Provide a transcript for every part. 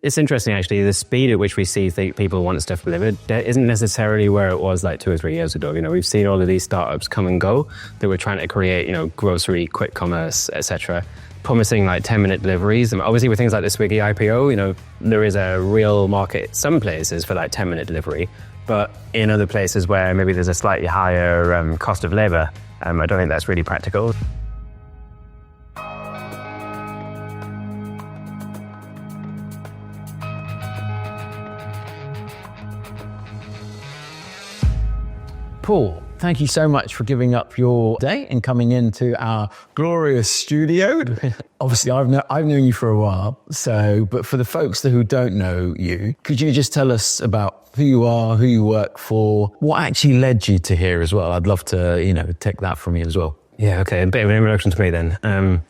It's interesting, actually, the speed at which we see people want stuff delivered that isn't necessarily where it was like 2 or 3 years ago. We've seen all of these startups come and go that were trying to create, grocery, quick commerce, etc., promising like 10-minute deliveries. And obviously with things like the Swiggy IPO, there is a real market some places for like 10-minute delivery, but in other places where maybe there's a slightly higher cost of labor, I don't think that's really practical. Paul, thank you so much for giving up your day and coming into our glorious studio. Obviously, I've known you for a while, but for the folks who don't know you, could you just tell us about who you are, who you work for, what actually led you to here as well? I'd love to, take that from you as well. Yeah, okay, a bit of an introduction to me then.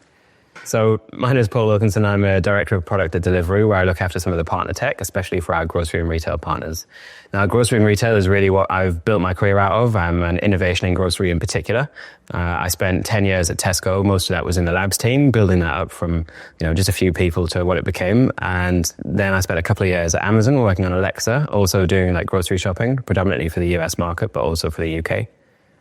So my name is Paul Wilkinson. I'm a director of product at Deliveroo, where I look after some of the partner tech, especially for our grocery and retail partners. Now, grocery and retail is really what I've built my career out of, and innovation in grocery in particular. I spent 10 years at Tesco. Most of that was in the labs team, building that up from just a few people to what it became. And then I spent a couple of years at Amazon working on Alexa, also doing like grocery shopping, predominantly for the US market, but also for the UK.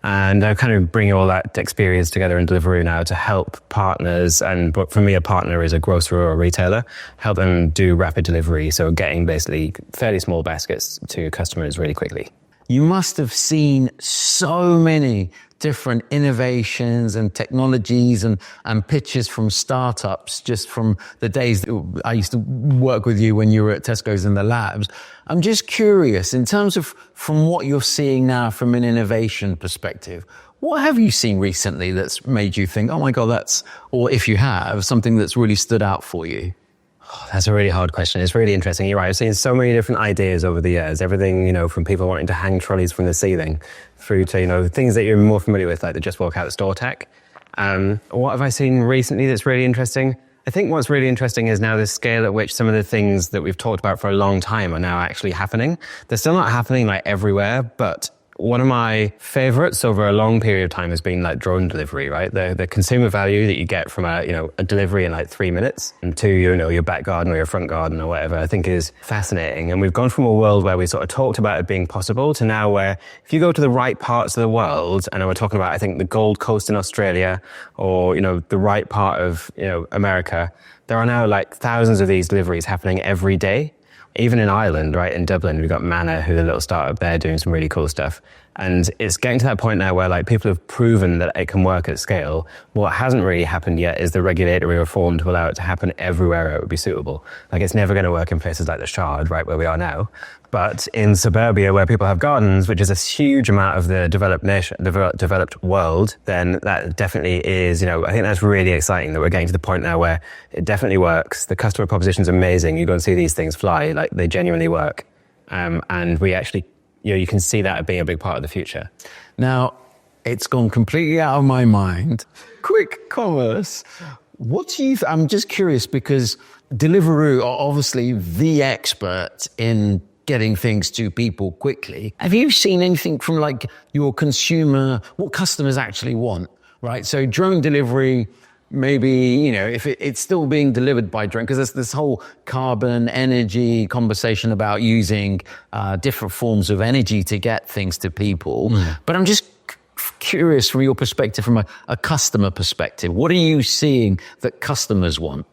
And I kind of bring all that experience together in Deliveroo now to help partners, and for me a partner is a grocer or a retailer, help them do rapid delivery, so getting basically fairly small baskets to customers really quickly. You must have seen so many different innovations and technologies and pitches from startups just from the days that I used to work with you when you were at Tesco's in the labs. I'm just curious, in terms of from what you're seeing now from an innovation perspective, what have you seen recently that's made you think, oh my God, or if you have, something that's really stood out for you? Oh, that's a really hard question. It's really interesting. You're right. I've seen so many different ideas over the years. Everything, from people wanting to hang trolleys from the ceiling through to, things that you're more familiar with, like the just walk out the store tech. What have I seen recently that's really interesting? I think what's really interesting is now the scale at which some of the things that we've talked about for a long time are now actually happening. They're still not happening like everywhere, but one of my favorites over a long period of time has been like drone delivery, right? The consumer value that you get from a delivery in like 3 minutes and to, your back garden or your front garden or whatever, I think is fascinating. And we've gone from a world where we sort of talked about it being possible to now where if you go to the right parts of the world, and we're talking about, I think, the Gold Coast in Australia or, the right part of, America, there are now like thousands of these deliveries happening every day. Even in Ireland, right, in Dublin, we've got Manna, who's a little startup there doing some really cool stuff. And it's getting to that point now where like people have proven that it can work at scale. What hasn't really happened yet is the regulatory reform to allow it to happen everywhere it would be suitable. Like it's never going to work in places like the Shard, right, where we are now. But in suburbia where people have gardens, which is a huge amount of the developed world, then that definitely is, I think that's really exciting that we're getting to the point now where it definitely works. The customer proposition is amazing. You go and see these things fly, like they genuinely work. And we actually, you can see that being a big part of the future. Now, it's gone completely out of my mind. Quick commerce. I'm just curious because Deliveroo are obviously the expert in getting things to people quickly. Have you seen anything from like your consumer, what customers actually want, right? So drone delivery, maybe, if it's still being delivered by drone, because there's this whole carbon energy conversation about using different forms of energy to get things to people. But I'm just curious from your perspective, from a customer perspective, what are you seeing that customers want?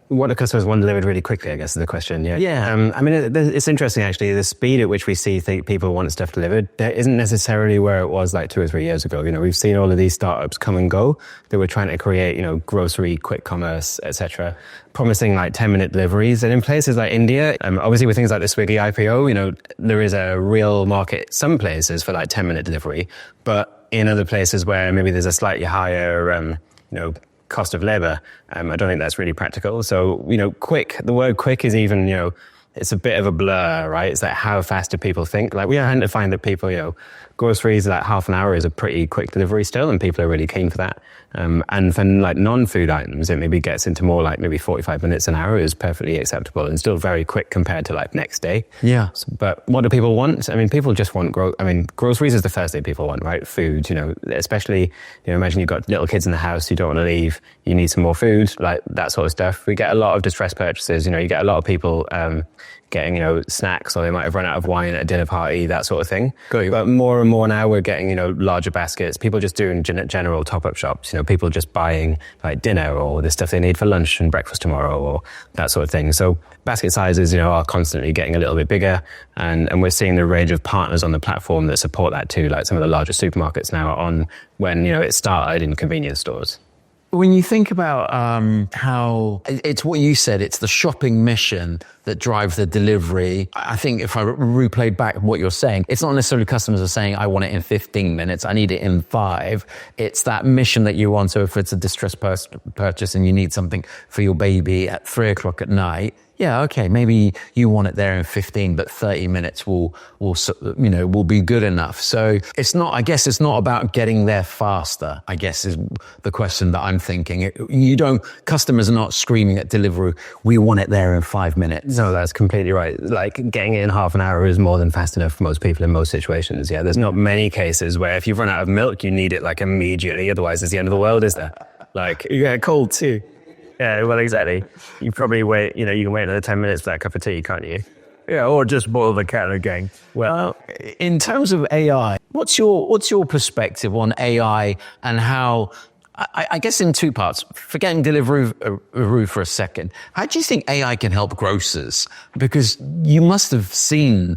What do customers want delivered really quickly, I guess, is the question. Yeah. It's interesting, actually, the speed at which we see people want stuff delivered that isn't necessarily where it was like 2 or 3 years ago. We've seen all of these startups come and go that were trying to create, grocery, quick commerce, etc., promising like 10-minute deliveries. And in places like India, obviously with things like the Swiggy IPO, there is a real market, some places for like 10-minute delivery, but in other places where maybe there's a slightly higher, cost of labor, I don't think that's really practical. So, quick, the word quick is even, it's a bit of a blur, right? It's like, how fast do people think? Like, we tend to find that people, groceries, like half an hour is a pretty quick delivery still, and people are really keen for that. And for like non-food items, it maybe gets into more like maybe 45 minutes, an hour is perfectly acceptable and still very quick compared to like next day. Yeah. But what do people want? I mean, people just want groceries is the first thing people want, right? Food, especially, imagine you've got little kids in the house, you don't want to leave, you need some more food, like that sort of stuff. We get a lot of distress purchases, you get a lot of people getting, snacks, or they might have run out of wine at a dinner party, that sort of thing. But more and more now we're getting, larger baskets. People just doing general top-up shops, people just buying like dinner or the stuff they need for lunch and breakfast tomorrow or that sort of thing. So basket sizes, are constantly getting a little bit bigger. And we're seeing the range of partners on the platform that support that too, like some of the larger supermarkets now are on when, it started in convenience stores. When you think about how it's what you said, it's the shopping mission that drives the delivery. I think if I replayed back what you're saying, it's not necessarily customers are saying, I want it in 15 minutes, I need it in 5. It's that mission that you want. So if it's a distress purchase and you need something for your baby at 3 o'clock at night, yeah, okay, maybe you want it there in 15, but 30 minutes will be good enough. So I guess it's not about getting there faster, I guess is the question that I'm thinking. Customers are not screaming at Deliveroo, we want it there in 5 minutes. No, that's completely right. Like, getting it in half an hour is more than fast enough for most people in most situations. Yeah, there's not many cases where if you've run out of milk, you need it like immediately. Otherwise, it's the end of the world, is there? Like, you get a cold too. Yeah, well, exactly. You probably wait, you can wait another 10 minutes for that cup of tea, can't you? Yeah, or just boil the kettle again. Well, in terms of AI, what's your perspective on AI and how, I guess in 2 parts, forgetting Deliveroo for a second, how do you think AI can help grocers? Because you must have seen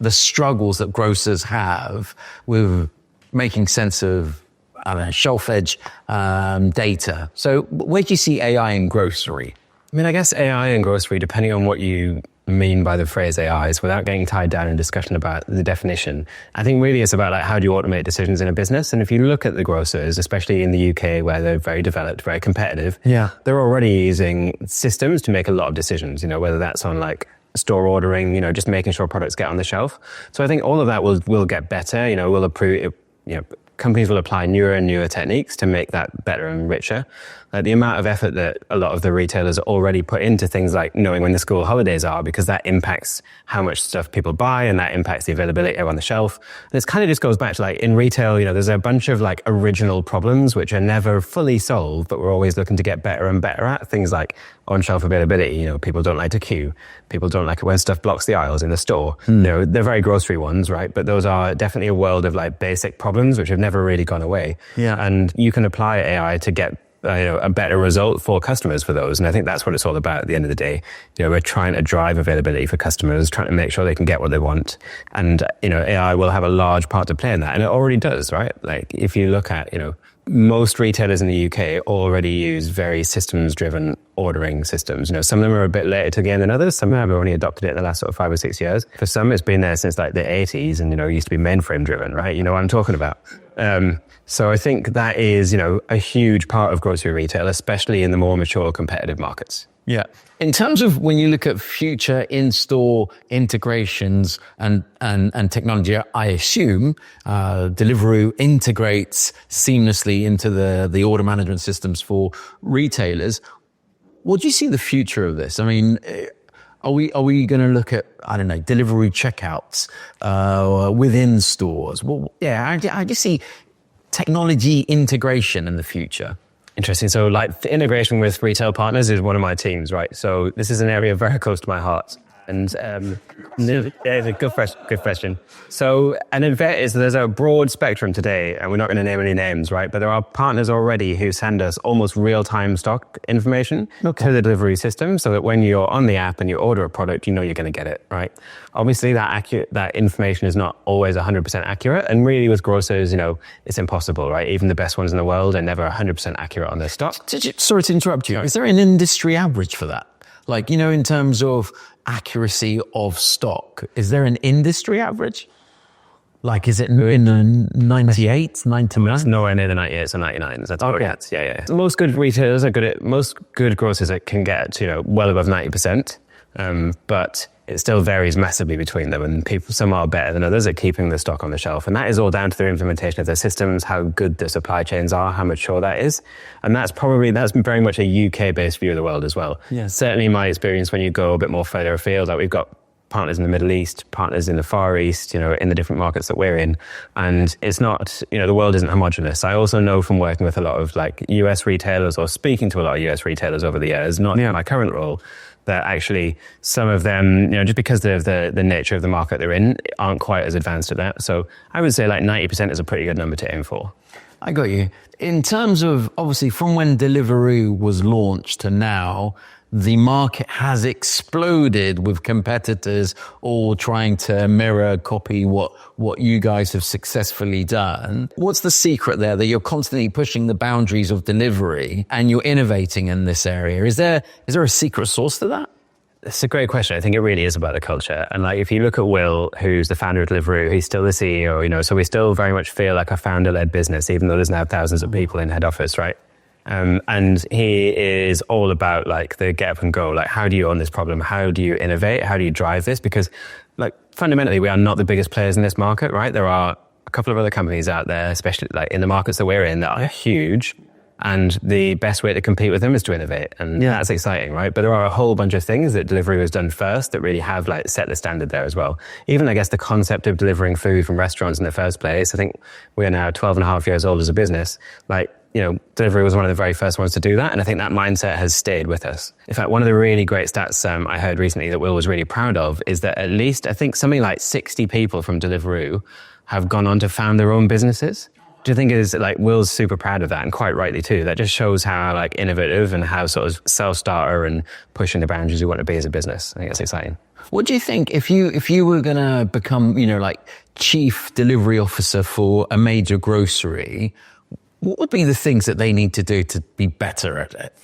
the struggles that grocers have with making sense of shelf edge data. So where do you see AI in grocery? I mean, I guess AI in grocery, depending on what you mean by the phrase AI, is without getting tied down in discussion about the definition. I think really it's about like, how do you automate decisions in a business? And if you look at the grocers, especially in the UK where they're very developed, very competitive, they're already using systems to make a lot of decisions, whether that's on like store ordering, just making sure products get on the shelf. So I think all of that will get better, will improve, companies will apply newer and newer techniques to make that better and richer. The amount of effort that a lot of the retailers already put into things like knowing when the school holidays are, because that impacts how much stuff people buy and that impacts the availability on the shelf. And this kind of just goes back to like in retail, there's a bunch of like original problems which are never fully solved, but we're always looking to get better and better at. Things like on-shelf availability, people don't like to queue. People don't like it when stuff blocks the aisles in the store. They're very grocery ones, right? But those are definitely a world of like basic problems which have never really gone away. Yeah. And you can apply AI to get a better result for customers for those. And I think that's what it's all about at the end of the day. We're trying to drive availability for customers, trying to make sure they can get what they want. And, AI will have a large part to play in that. And it already does, right? Like if you look at, most retailers in the UK already use very systems-driven ordering systems. Some of them are a bit later to the game than others. Some have only adopted it in the last sort of 5 or 6 years. For some, it's been there since like the 80s and, it used to be mainframe-driven, right? You know what I'm talking about. So I think that is, a huge part of grocery retail, especially in the more mature competitive markets. Yeah. In terms of when you look at future in-store integrations and technology, I assume Deliveroo integrates seamlessly into the order management systems for retailers. What do you see the future of this? I mean, are we going to look at, Deliveroo checkouts within stores? Well, yeah, I just see technology integration in the future. Interesting. So like the integration with retail partners is one of my teams, right? So this is an area very close to my heart. And yeah, it's a good question. So there's a broad spectrum today, and we're not going to name any names, right? But there are partners already who send us almost real-time stock information to the delivery system, so that when you're on the app and you order a product, you're going to get it, right? Obviously, that information is not always 100% accurate, and really with grocers, it's impossible, right? Even the best ones in the world are never 100% accurate on their stock. Sorry to interrupt you. Is there an industry average for that? Like, in terms of accuracy of stock, is there an industry average? Like, is it in the 98, 99? It's nowhere near the 98s or 99s. That's what it is. Yeah. Most good retailers most good grocers can get to, well above 90%. But it still varies massively between them, and some are better than others at keeping the stock on the shelf. And that is all down to their implementation of their systems, how good the supply chains are, how mature that is. And that's very much a UK-based view of the world as well. Yeah. Certainly my experience when you go a bit more further afield, like we've got partners in the Middle East, partners in the Far East, in the different markets that we're in. And it's not, the world isn't homogenous. I also know from working with a lot of like US retailers or speaking to a lot of US retailers over the years, not in my current role, that actually some of them, just because of the nature of the market they're in, aren't quite as advanced at that. So I would say like 90% is a pretty good number to aim for. I got you. In terms of, obviously, from when Deliveroo was launched to now, the market has exploded with competitors all trying to mirror, copy what you guys have successfully done. What's the secret there that you're constantly pushing the boundaries of delivery and you're innovating in this area? Is there a secret sauce to that? It's a great question. I think it really is about the culture. And like, if you look at Will, who's the founder of Deliveroo, he's still the CEO, so we still very much feel like a founder-led business, even though there's now thousands of people in head office, right? And he is all about like the get up and go, like how do you own this problem? How do you innovate? How do you drive this? Because like fundamentally we are not the biggest players in this market, right? There are a couple of other companies out there, especially like in the markets that we're in, that are huge. And the best way to compete with them is to innovate. And that's exciting, right? But there are a whole bunch of things that Deliveroo has done first that really have like set the standard there as well. Even I guess the concept of delivering food from restaurants in the first place, I think we're now 12 and a half years old as a business. Like, Deliveroo was one of the very first ones to do that. And I think that mindset has stayed with us. In fact, one of the really great stats I heard recently that Will was really proud of is that at least, I think something like 60 people from Deliveroo have gone on to found their own businesses. Do you think is like Will's super proud of that, and quite rightly too. That just shows how like innovative and how sort of self-starter and pushing the boundaries we want to be as a business. I think that's exciting. What do you think if you were going to become, like chief delivery officer for a major grocery, what would be the things that they need to do to be better at it?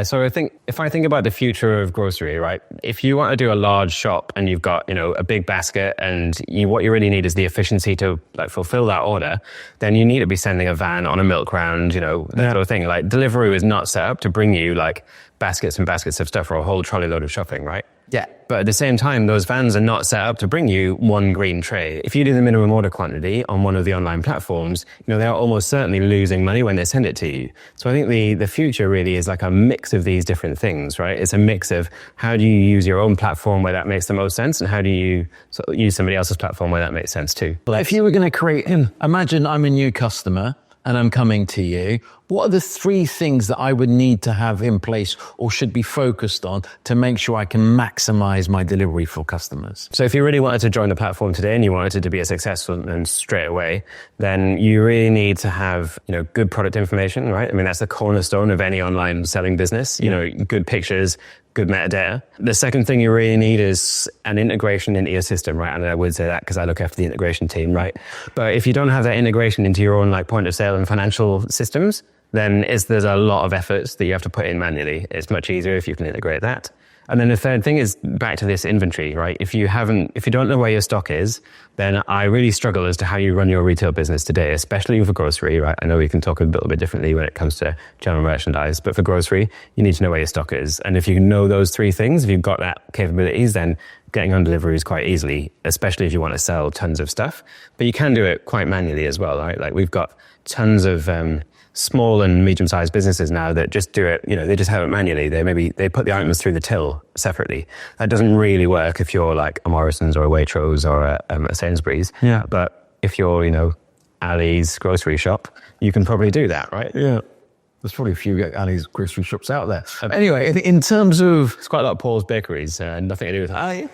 So I think if I think about the future of grocery, right? If you want to do a large shop and you've got, a big basket and what you really need is the efficiency to like fulfill that order, then you need to be sending a van on a milk round, that sort of thing. Like Deliveroo is not set up to bring you like baskets and baskets of stuff or a whole trolley load of shopping, right? Yeah. But at the same time, those vans are not set up to bring you one green tray. If you do the minimum order quantity on one of the online platforms, they are almost certainly losing money when they send it to you. So I think the future really is like a mix of these different things, right? It's a mix of how do you use your own platform where that makes the most sense, and how do you sort of use somebody else's platform where that makes sense too. If you were going to create, imagine I'm a new customer and I'm coming to you, what are the 3 things that I would need to have in place or should be focused on to make sure I can maximize my delivery for customers? So if you really wanted to join the platform today and you wanted it to be a successful and straight away, then you really need to have, good product information, right? I mean, that's the cornerstone of any online selling business, good pictures, good metadata. The second thing you really need is an integration into your system, right? And I would say that because I look after the integration team, right? But if you don't have that integration into your own like point of sale and financial systems, then there's a lot of efforts that you have to put in manually. It's much easier if you can integrate that. And then the third thing is back to this inventory, right? If you don't know where your stock is, then I really struggle as to how you run your retail business today, especially for grocery, right? I know we can talk a little bit differently when it comes to general merchandise, but for grocery, you need to know where your stock is. And if you know those 3 things, if you've got that capabilities, then getting on delivery is quite easily, especially if you want to sell tons of stuff. But you can do it quite manually as well, right? Like we've got tons of small and medium-sized businesses now that just do it, they just have it manually. They put the items through the till separately. That doesn't really work if you're like a Morrison's or a Waitrose or a Sainsbury's. Yeah. But if you're, Ali's grocery shop, you can probably do that, right? Yeah. There's probably a few Ali's grocery shops out there. Anyway, in terms of... It's quite a lot of Paul's bakeries, nothing to do with that.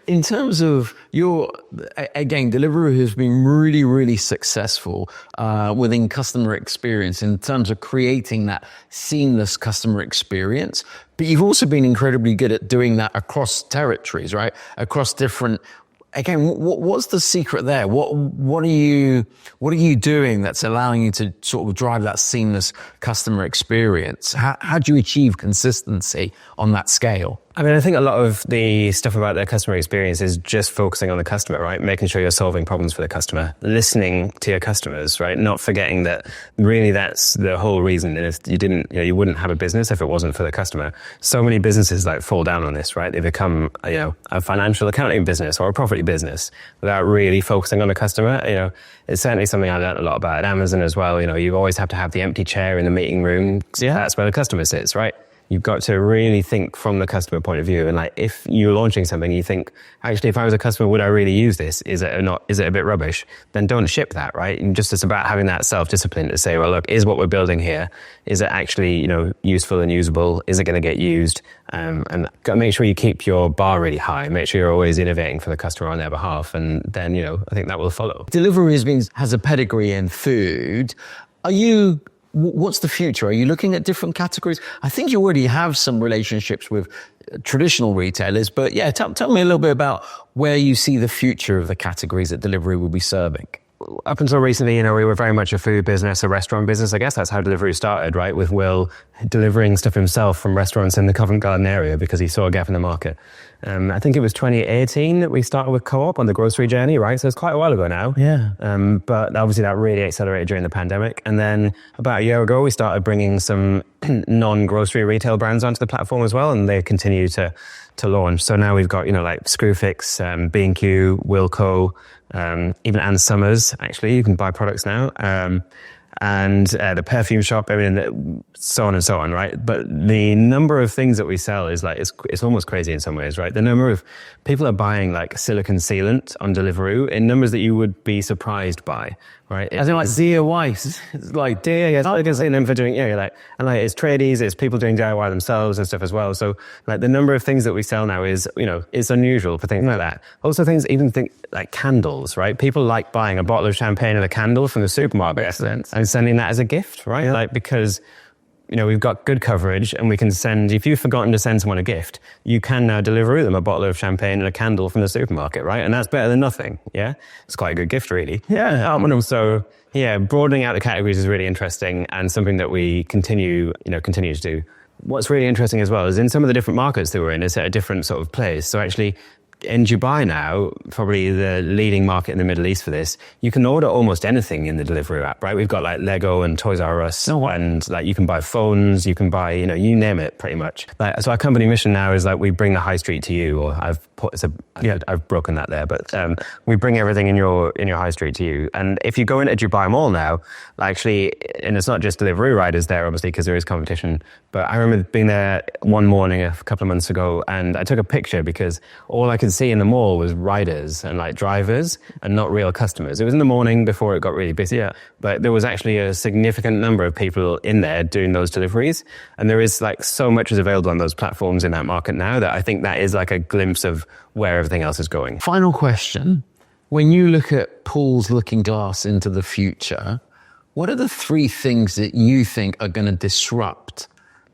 In terms of again, Deliveroo has been really, really successful within customer experience in terms of creating that seamless customer experience. But you've also been incredibly good at doing that across territories, right? Across different. Again, what's the secret there? What are you doing that's allowing you to sort of drive that seamless customer experience? How do you achieve consistency on that scale? I mean, I think a lot of the stuff about their customer experience is just focusing on the customer, right? Making sure you're solving problems for the customer, listening to your customers, right? Not forgetting that really that's the whole reason. And if you didn't, you wouldn't have a business if it wasn't for the customer. So many businesses like fall down on this, right? They become, a financial accounting business or a property business without really focusing on the customer. It's certainly something I learned a lot about at Amazon as well. You always have to have the empty chair in the meeting room. Yeah. That's where the customer sits, right? You've got to really think from the customer point of view. And like, if you're launching something, you think, actually, if I was a customer, would I really use this? Is it or not? Is it a bit rubbish? Then don't ship that, right? And just it's about having that self-discipline to say, well, look, is what we're building here, is it actually, useful and usable? Is it going to get used? And got to make sure you keep your bar really high. Make sure you're always innovating for the customer on their behalf. And then, I think that will follow. Deliveroo has a pedigree in food. What's the future? Are you looking at different categories? I think you already have some relationships with traditional retailers, but yeah, tell me a little bit about where you see the future of the categories that Deliveroo will be serving. Up until recently, we were very much a food business, a restaurant business. I guess that's how Deliveroo started, right? With Will delivering stuff himself from restaurants in the Covent Garden area because he saw a gap in the market. I think it was 2018 that we started with Co-op on the grocery journey, right? So it's quite a while ago now. Yeah. But obviously that really accelerated during the pandemic. And then about a year ago, we started bringing some non-grocery retail brands onto the platform as well. And they continue to launch. So now we've got, like Screwfix, B&Q, Wilco, even Ann Summers, actually, you can buy products now. And the perfume shop, so on and so on, right? But the number of things that we sell is like, it's almost crazy in some ways, right? The number of people are buying like silicone sealant on Deliveroo in numbers that you would be surprised by, right? I think like Zia Weiss, it's like, yeah, I can see them for doing, it's tradies, it's people doing DIY themselves and stuff as well. So like the number of things that we sell now is, it's unusual for things like that. Also think like candles, right? People like buying a bottle of champagne and a candle from the supermarket and sending that as a gift, right? Yeah. Like, because we've got good coverage and we can send, if you've forgotten to send someone a gift, you can now deliver them a bottle of champagne and a candle from the supermarket, right? And that's better than nothing, yeah? It's quite a good gift, really. Yeah. So, broadening out the categories is really interesting and something that we continue to do. What's really interesting as well is in some of the different markets that we're in, it's at a different sort of place. So actually, in Dubai now, probably the leading market in the Middle East for this, you can order almost anything in the Deliveroo app, right? We've got like Lego and Toys R Us, and like you can buy phones, you can buy, you name it pretty much. So our company mission now is like we bring the high street to you, or I've broken that there, but we bring everything in your high street to you. And if you go into Dubai Mall now, actually, and it's not just Deliveroo riders there, obviously, because there is competition, but I remember being there one morning a couple of months ago, and I took a picture because all I could see in the mall was riders and like drivers and not real customers. It was in the morning before it got really busy, but there was actually a significant number of people in there doing those deliveries. And there is like so much is available on those platforms in that market now that I think that is like a glimpse of where everything else is going. Final question. When you look at Paul's looking glass into the future, what are the three things that you think are going to disrupt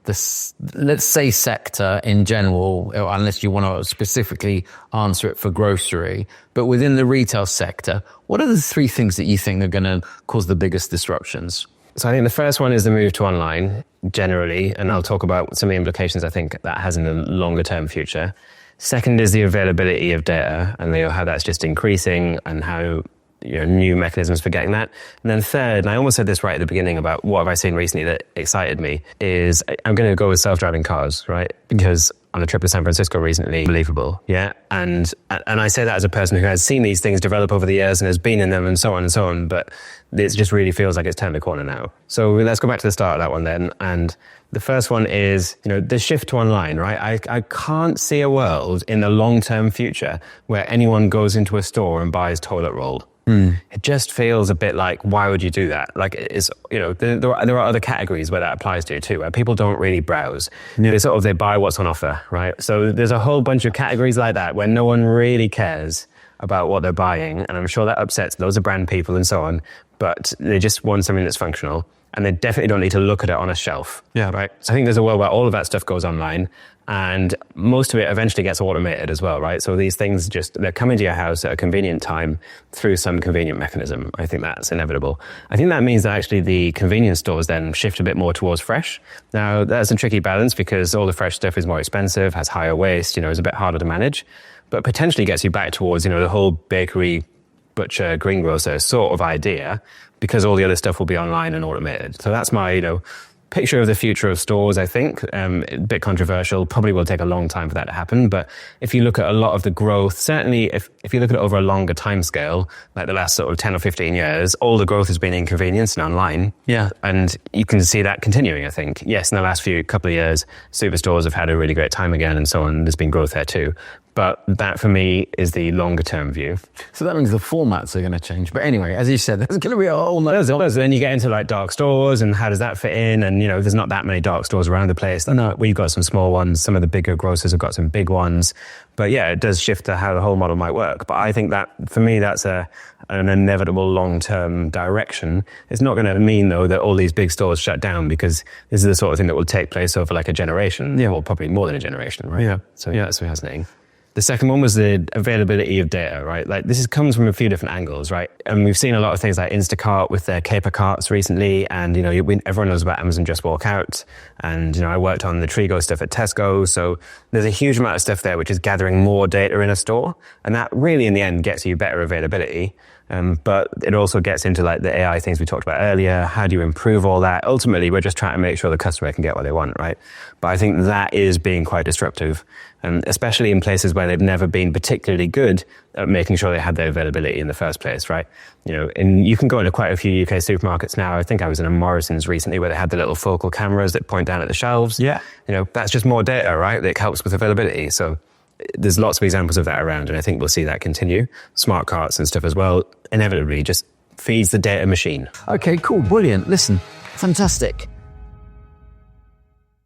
this, let's say, sector in general, unless you want to specifically answer it for grocery, but within the retail sector, what are the three things that you think are going to cause the biggest disruptions? So I think the first one is the move to online generally, and I'll talk about some of the implications I think that has in the longer term future. Second is the availability of data and how that's just increasing and how new mechanisms for getting that. And then third, and I almost said this right at the beginning about what have I seen recently that excited me, is I'm going to go with self-driving cars, right? Because on a trip to San Francisco recently, unbelievable, yeah? And I say that as a person who has seen these things develop over the years and has been in them and so on, but it just really feels like it's turned the corner now. So let's go back to the start of that one then. And the first one is, the shift to online, right? I can't see a world in the long-term future where anyone goes into a store and buys toilet roll. It just feels a bit like, why would you do that? Like, it's, there are other categories where that applies to too, where people don't really browse. They buy what's on offer, right? So there's a whole bunch of categories like that where no one really cares about what they're buying. And I'm sure that upsets loads of brand people and so on, but they just want something that's functional. and they definitely don't need to look at it on a shelf. Yeah. Right. So I think there's a world where all of that stuff goes online, and most of it eventually gets automated as well, right? So these things they're coming to your house at a convenient time through some convenient mechanism. I think that's inevitable. I think that means that actually the convenience stores then shift a bit more towards fresh. Now, that's a tricky balance because all the fresh stuff is more expensive, has higher waste, is a bit harder to manage, but potentially gets you back towards, the whole bakery, butcher, greengrocer sort of idea, because all the other stuff will be online and automated. So that's my, picture of the future of stores, I think. A bit controversial, probably will take a long time for that to happen. But if you look at a lot of the growth, certainly if you look at it over a longer time scale, like the last sort of 10 or 15 years, all the growth has been in convenience and online. Yeah. And you can see that continuing, I think. Yes, in the last couple of years, superstores have had a really great time again and so on. There's been growth there too. But that, for me, is the longer-term view. So that means the formats are going to change. But anyway, as you said, there's going to be a whole nother... Then you get into like dark stores and how does that fit in? And, there's not that many dark stores around the place. No, we've got some small ones. Some of the bigger grocers have got some big ones. But yeah, it does shift to how the whole model might work. But I think that, for me, that's an inevitable long-term direction. It's not going to mean, though, that all these big stores shut down, because this is the sort of thing that will take place over like a generation. Yeah. Or probably more than a generation, right? Yeah. So yeah, that's fascinating. The second one was the availability of data, right? Like comes from a few different angles, right? And we've seen a lot of things like Instacart with their caper carts recently. And, everyone knows about Amazon Just Walk Out. And, I worked on the Trigo stuff at Tesco. So there's a huge amount of stuff there which is gathering more data in a store. And that really, in the end, gets you better availability. But it also gets into like the AI things we talked about earlier. How do you improve all that? Ultimately, we're just trying to make sure the customer can get what they want, right? But I think that is being quite disruptive, especially in places where they've never been particularly good at making sure they had their availability in the first place, right? And you can go into quite a few UK supermarkets now. I think I was in a Morrison's recently where they had the little focal cameras that point down at the shelves. Yeah. That's just more data, right? That helps with availability. So there's lots of examples of that around, and I think we'll see that continue. Smart carts and stuff as well, inevitably just feeds the data machine. Okay, cool, brilliant. Listen, fantastic.